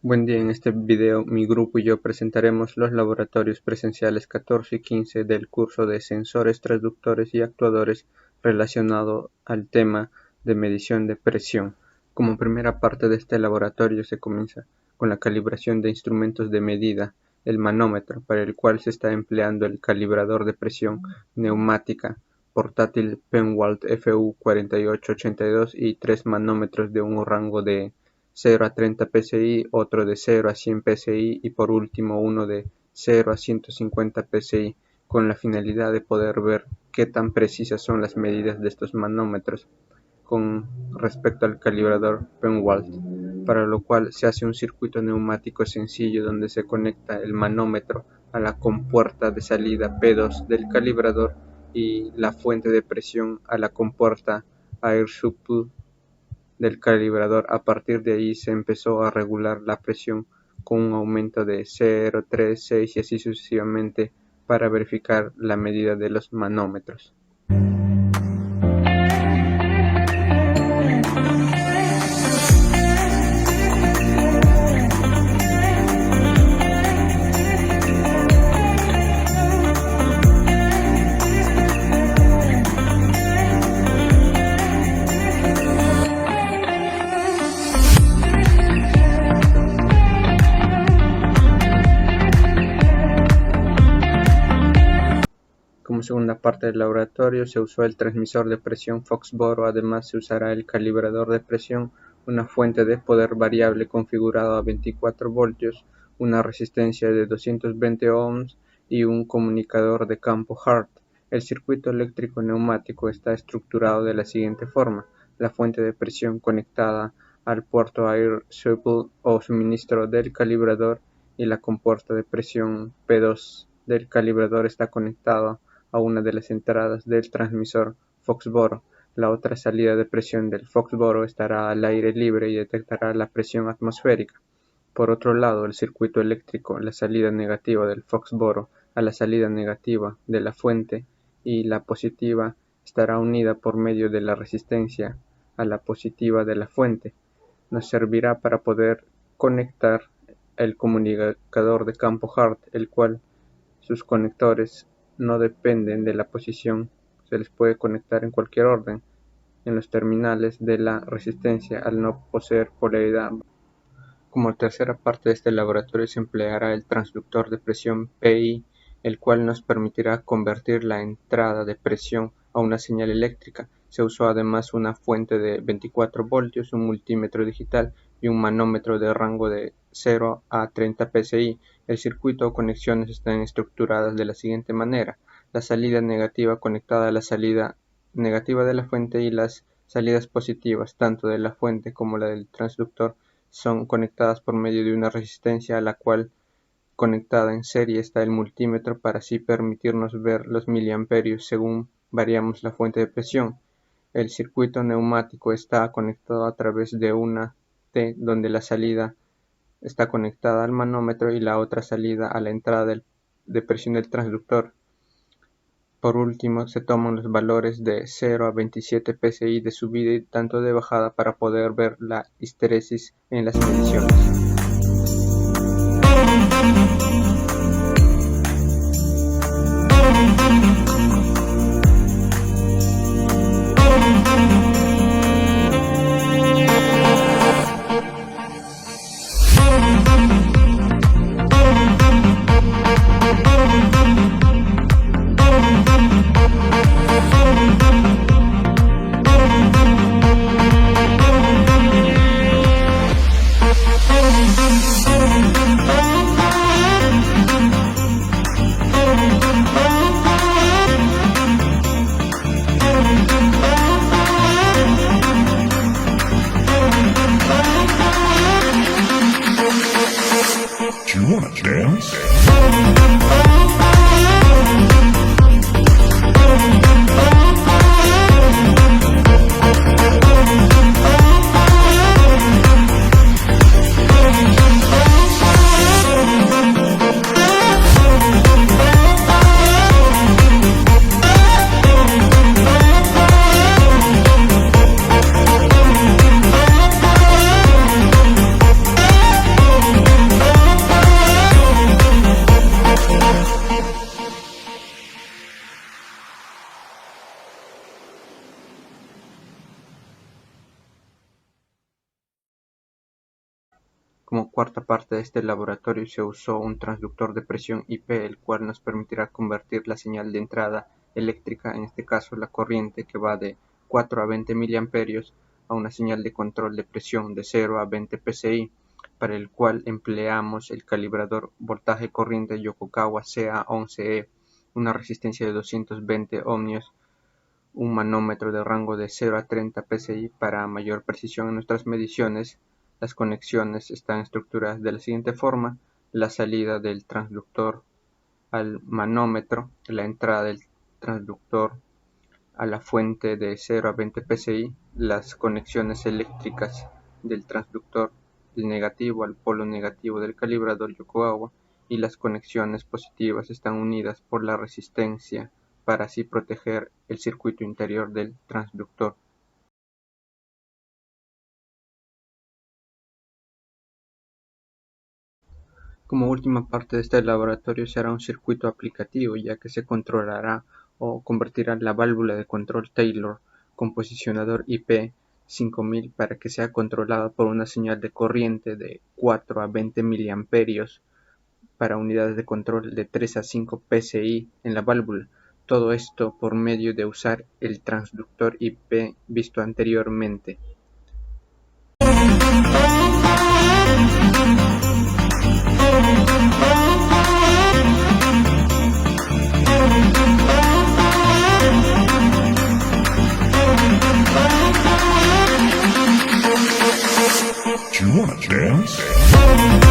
Buen día, en este video mi grupo y yo presentaremos los laboratorios presenciales 14 y 15 del curso de Sensores, Transductores y Actuadores relacionado al tema de medición de presión. Como primera parte de este laboratorio se comienza con la calibración de instrumentos de medida, el manómetro, para el cual se está empleando el calibrador de presión neumática portátil Penwalt FU4882 y 3 manómetros de un rango de 0 a 30 psi, otro de 0 a 100 psi y por último uno de 0 a 150 psi, con la finalidad de poder ver qué tan precisas son las medidas de estos manómetros con respecto al calibrador Penwalt, para lo cual se hace un circuito neumático sencillo donde se conecta el manómetro a la compuerta de salida P2 del calibrador y la fuente de presión a la compuerta Air Supply del calibrador. A partir de ahí se empezó a regular la presión con un aumento de 0, 3, 6 y así sucesivamente para verificar la medida de los manómetros. Como segunda parte del laboratorio se usó el transmisor de presión Foxboro. Además se usará el calibrador de presión, una fuente de poder variable configurada a 24 voltios, una resistencia de 220 ohms y un comunicador de campo Hart. El circuito eléctrico neumático está estructurado de la siguiente forma: la fuente de presión conectada al puerto Air Supply o suministro del calibrador y la compuerta de presión P2 del calibrador está conectada a una de las entradas del transmisor Foxboro. La otra salida de presión del Foxboro estará al aire libre y detectará la presión atmosférica. Por otro lado, el circuito eléctrico, la salida negativa del Foxboro a la salida negativa de la fuente y la positiva estará unida por medio de la resistencia a la positiva de la fuente. Nos servirá para poder conectar el comunicador de campo Hart, el cual sus conectores no dependen de la posición, se les puede conectar en cualquier orden en los terminales de la resistencia al no poseer polaridad. Como tercera parte de este laboratorio se empleará el transductor de presión PI, el cual nos permitirá convertir la entrada de presión a una señal eléctrica. Se usó además una fuente de 24 voltios, un multímetro digital y un manómetro de rango de 0 a 30 psi. El circuito o conexiones están estructuradas de la siguiente manera: la salida negativa conectada a la salida negativa de la fuente y las salidas positivas, tanto de la fuente como la del transductor, son conectadas por medio de una resistencia a la cual conectada en serie está el multímetro para así permitirnos ver los miliamperios según variamos la fuente de presión. El circuito neumático está conectado a través de una T donde la salida está conectada al manómetro y la otra salida a la entrada de presión del transductor. Por último, se toman los valores de 0 a 27 psi de subida y tanto de bajada para poder ver la histeresis en las mediciones. Como cuarta parte de este laboratorio se usó un transductor de presión IP, el cual nos permitirá convertir la señal de entrada eléctrica, en este caso la corriente que va de 4 a 20 miliamperios, a una señal de control de presión de 0 a 20 psi, para el cual empleamos el calibrador voltaje-corriente Yokogawa CA11E, una resistencia de 220 ohmios, un manómetro de rango de 0 a 30 psi para mayor precisión en nuestras mediciones. Las conexiones están estructuradas de la siguiente forma: la salida del transductor al manómetro, la entrada del transductor a la fuente de 0 a 20 psi, las conexiones eléctricas del transductor negativo al polo negativo del calibrador Yokogawa, y las conexiones positivas están unidas por la resistencia para así proteger el circuito interior del transductor. Como última parte de este laboratorio se hará un circuito aplicativo, ya que se controlará o convertirá la válvula de control Taylor con posicionador IP5000 para que sea controlada por una señal de corriente de 4 a 20 miliamperios para unidades de control de 3 a 5 psi en la válvula. Todo esto por medio de usar el transductor IP visto anteriormente. Do you wanna dance?